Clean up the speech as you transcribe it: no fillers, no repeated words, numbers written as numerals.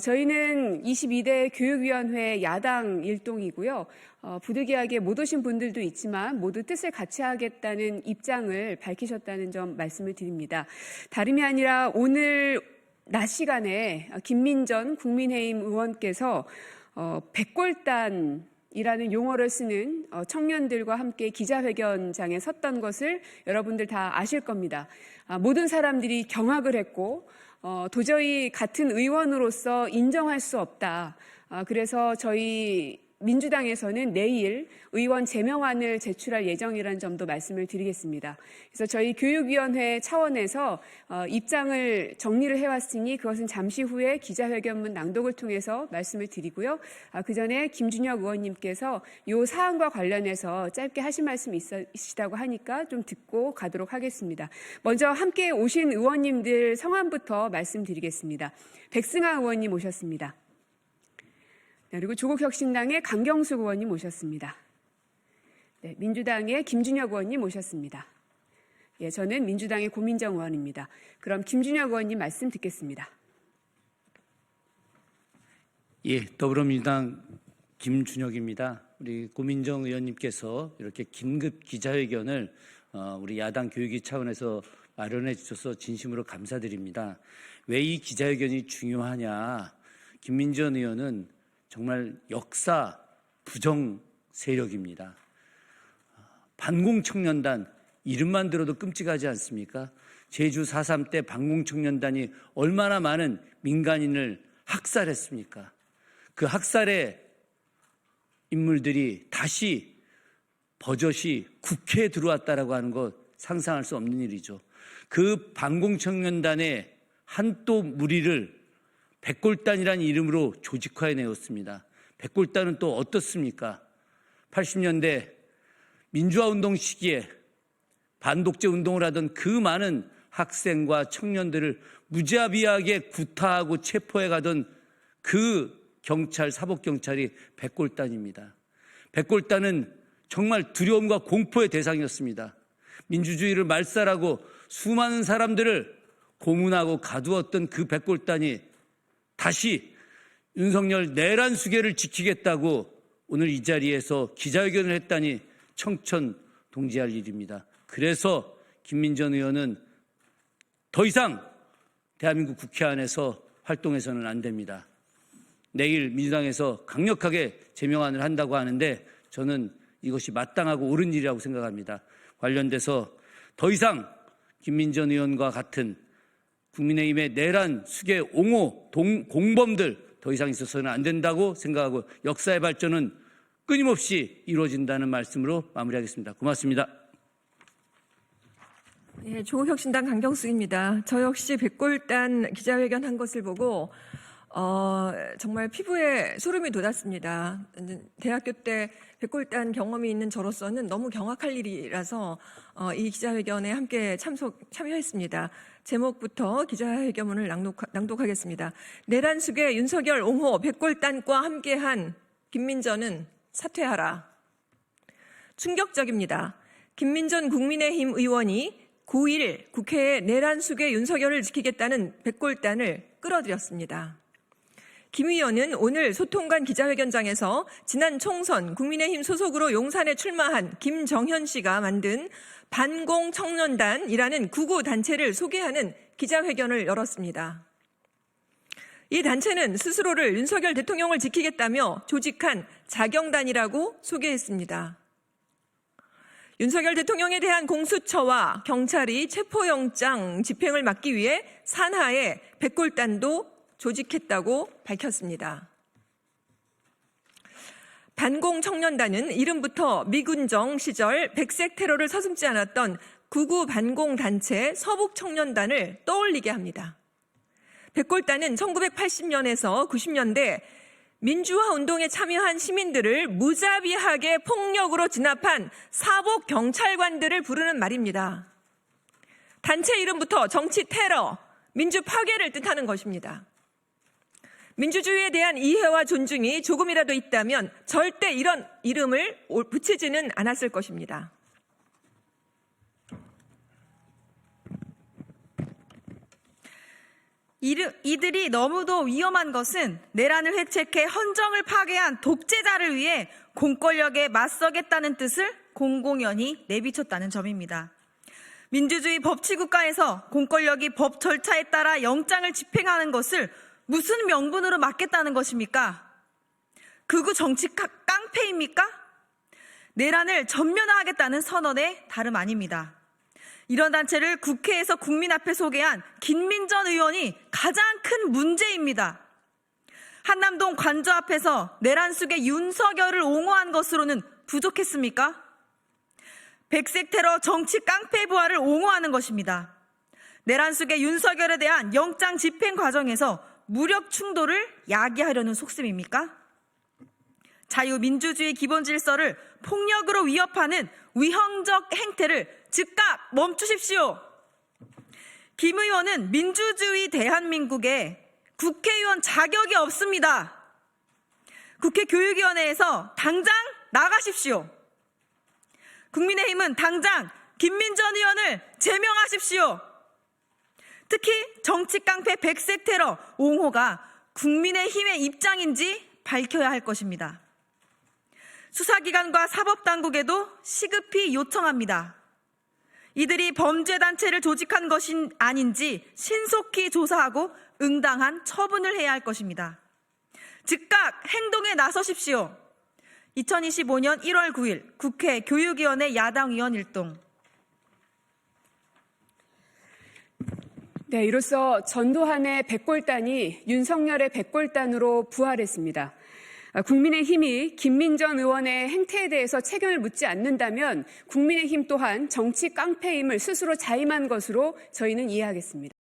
저희는 22대 교육위원회 야당 일동이고요. 부득이하게 못 오신 분들도 있지만 모두 뜻을 같이 하겠다는 입장을 밝히셨다는 점 말씀을 드립니다. 다름이 아니라 오늘 낮 시간에 김민전 국민의힘 의원께서 백골단이라는 용어를 쓰는 청년들과 함께 기자회견장에 섰던 것을 여러분들 다 아실 겁니다. 모든 사람들이 경악을 했고 도저히 같은 의원으로서 인정할 수 없다. 그래서 저희 민주당에서는 내일 의원 제명안을 제출할 예정이라는 점도 말씀을 드리겠습니다. 그래서 저희 교육위원회 차원에서 입장을 정리를 해왔으니 그것은 잠시 후에 기자회견문 낭독을 통해서 말씀을 드리고요. 그 전에 김준혁 의원님께서 이 사안과 관련해서 짧게 하실 말씀이 있으시다고 하니까 좀 듣고 가도록 하겠습니다. 먼저 함께 오신 의원님들 성함부터 말씀드리겠습니다. 백승아 의원님 오셨습니다. 그리고 조국혁신당의 강경숙 의원님 오셨습니다. 네, 민주당의 김준혁 의원님 오셨습니다. 예, 저는 민주당의 고민정 의원입니다. 그럼 김준혁 의원님 말씀 듣겠습니다. 예, 더불어민주당 김준혁입니다. 우리 고민정 의원님께서 이렇게 긴급 기자회견을 우리 야당 교육위 차원에서 마련해 주셔서 진심으로 감사드립니다. 왜 이 기자회견이 중요하냐? 김민전 의원은 정말 역사 부정 세력입니다. 반공청년단 이름만 들어도 끔찍하지 않습니까? 제주 4.3 때 반공청년단이 얼마나 많은 민간인을 학살했습니까? 그 학살의 인물들이 다시 버젓이 국회에 들어왔다라고 하는 것 상상할 수 없는 일이죠. 그 반공청년단의 한 또 무리를 백골단이라는 이름으로 조직화해내었습니다. 백골단은 또 어떻습니까? 80년대 민주화운동 시기에 반독재 운동을 하던 그 많은 학생과 청년들을 무자비하게 구타하고 체포해 가던 그 경찰, 사법경찰이 백골단입니다. 백골단은 정말 두려움과 공포의 대상이었습니다. 민주주의를 말살하고 수많은 사람들을 고문하고 가두었던 그 백골단이 다시 윤석열 내란 수계를 지키겠다고 오늘 이 자리에서 기자회견을 했다니 청천동지할 일입니다. 그래서 김민전 의원은 더 이상 대한민국 국회 안에서 활동해서는 안 됩니다. 내일 민주당에서 강력하게 제명안을 한다고 하는데 저는 이것이 마땅하고 옳은 일이라고 생각합니다. 관련돼서 더 이상 김민전 의원과 같은 국민의힘의 내란, 수계, 옹호, 공범들 더 이상 있어서는 안 된다고 생각하고 역사의 발전은 끊임없이 이루어진다는 말씀으로 마무리하겠습니다. 고맙습니다. 예, 조국혁신당 강경숙입니다. 저 역시 백골단 기자회견 한 것을 보고 정말 피부에 소름이 돋았습니다. 대학교 때 백골단 경험이 있는 저로서는 너무 경악할 일이라서 이 기자회견에 함께 참여했습니다. 제목부터 기자회견문을 낭독하겠습니다. 내란 수계 윤석열 옹호 백골단과 함께한 김민전은 사퇴하라. 충격적입니다. 김민전 국민의힘 의원이 9일 국회에 내란 수계 윤석열을 지키겠다는 백골단을 끌어들였습니다. 김 의원은 오늘 소통관 기자회견장에서 지난 총선 국민의힘 소속으로 용산에 출마한 김정현 씨가 만든 반공청년단이라는 구구 단체를 소개하는 기자회견을 열었습니다. 이 단체는 스스로를 윤석열 대통령을 지키겠다며 조직한 자경단이라고 소개했습니다. 윤석열 대통령에 대한 공수처와 경찰이 체포영장 집행을 막기 위해 산하에 백골단도 조직했다고 밝혔습니다. 반공청년단은 이름부터 미군정 시절 백색 테러를 서슴지 않았던 구구 반공단체 서북청년단을 떠올리게 합니다. 백골단은 1980년에서 90년대 민주화 운동에 참여한 시민들을 무자비하게 폭력으로 진압한 사복 경찰관들을 부르는 말입니다. 단체 이름부터 정치 테러, 민주 파괴를 뜻하는 것입니다. 민주주의에 대한 이해와 존중이 조금이라도 있다면 절대 이런 이름을 붙이지는 않았을 것입니다. 이들이 너무도 위험한 것은 내란을 회책해 헌정을 파괴한 독재자를 위해 공권력에 맞서겠다는 뜻을 공공연히 내비쳤다는 점입니다. 민주주의 법치국가에서 공권력이 법 절차에 따라 영장을 집행하는 것을 무슨 명분으로 막겠다는 것입니까? 극우 정치 깡패입니까? 내란을 전면화하겠다는 선언의 다름 아닙니다. 이런 단체를 국회에서 국민 앞에 소개한 김민전 의원이 가장 큰 문제입니다. 한남동 관저 앞에서 내란 속의 윤석열을 옹호한 것으로는 부족했습니까? 백색 테러 정치 깡패 부활을 옹호하는 것입니다. 내란 속의 윤석열에 대한 영장 집행 과정에서 무력 충돌을 야기하려는 속셈입니까? 자유민주주의 기본 질서를 폭력으로 위협하는 위헌적 행태를 즉각 멈추십시오. 김 의원은 민주주의 대한민국에 국회의원 자격이 없습니다. 국회 교육위원회에서 당장 나가십시오. 국민의힘은 당장 김민전 의원을 제명하십시오. 특히 정치 깡패 백색 테러 옹호가 국민의힘의 입장인지 밝혀야 할 것입니다. 수사기관과 사법당국에도 시급히 요청합니다. 이들이 범죄단체를 조직한 것이 아닌지 신속히 조사하고 응당한 처분을 해야 할 것입니다. 즉각 행동에 나서십시오. 2025년 1월 9일 국회 교육위원회 야당위원 일동. 네, 이로써 전두환의 백골단이 윤석열의 백골단으로 부활했습니다. 국민의힘이 김민전 의원의 행태에 대해서 책임을 묻지 않는다면 국민의힘 또한 정치 깡패임을 스스로 자임한 것으로 저희는 이해하겠습니다.